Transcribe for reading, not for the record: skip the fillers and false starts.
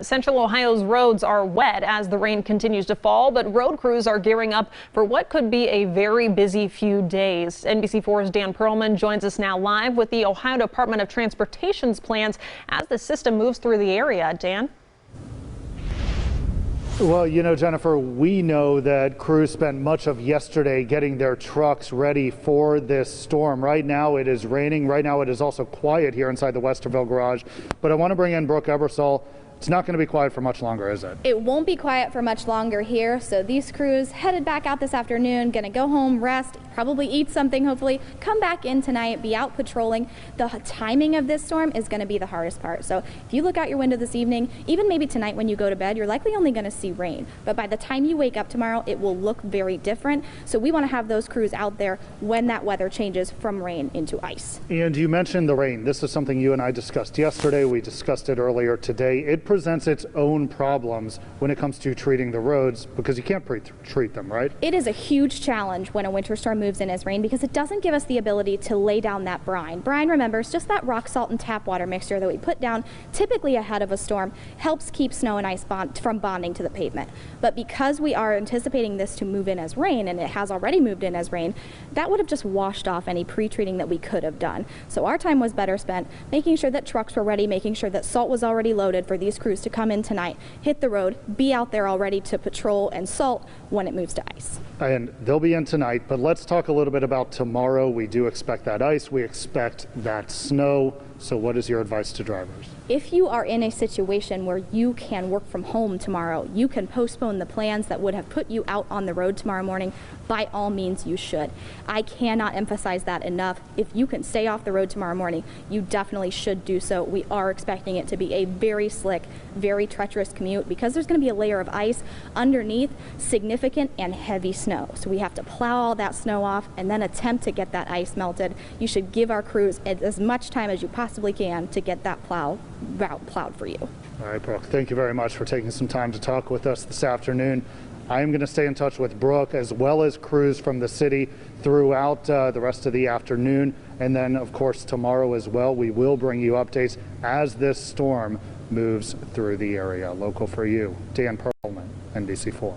Central Ohio's roads are wet as the rain continues to fall, but road crews are gearing up for what could be a very busy few days. NBC4's Dan Perlman joins us now live with the Ohio Department of Transportation's plans as the system moves through the area. Dan? Well, you know, Jennifer, we know that crews spent much of yesterday getting their trucks ready for this storm. Right now it is raining. Right now it is also quiet here inside the Westerville garage. But I want to bring in Brooke Ebersol. It's not going to be quiet for much longer, is it? It won't be quiet for much longer here. So these crews headed back out this afternoon, going to go home, rest, probably eat something, hopefully, come back in tonight, be out patrolling. The timing of this storm is going to be the hardest part. So if you look out your window this evening, even maybe tonight when you go to bed, you're likely only going to see rain. But by the time you wake up tomorrow, it will look very different. So we want to have those crews out there when that weather changes from rain into ice. And you mentioned the rain. This is something you and I discussed yesterday. We discussed it earlier today. It presents its own problems when it comes to treating the roads because you can't pre-treat them, right? It is a huge challenge when a winter storm moves in as rain because it doesn't give us the ability to lay down that brine. Brine, remember, is just that rock salt and tap water mixture that we put down typically ahead of a storm, helps keep snow and ice from bonding to the pavement. But because we are anticipating this to move in as rain, and it has already moved in as rain, that would have just washed off any pre-treating that we could have done. So our time was better spent making sure that trucks were ready, making sure that salt was already loaded for these crews to come in tonight, hit the road, be out there already to patrol and salt when it moves to ice. And they'll be in tonight, but let's talk a little bit about tomorrow. We do expect that ice, we expect that snow. So what is your advice to drivers? If you are in a situation where you can work from home tomorrow, you can postpone the plans that would have put you out on the road tomorrow morning. By all means, you should. I cannot emphasize that enough. If you can stay off the road tomorrow morning, you definitely should do so. We are expecting it to be a very slick, very treacherous commute because there's going to be a layer of ice underneath, significant and heavy snow. So we have to plow all that snow off and then attempt to get that ice melted. You should give our crews as much time as you possibly can to get that route plowed for you. All right, Brooke, thank you very much for taking some time to talk with us this afternoon. I am going to stay in touch with Brooke as well as crews from the city throughout the rest of the afternoon. And then, of course, tomorrow as well, we will bring you updates as this storm moves through the area. Local for you, Dan Perlman, NBC4.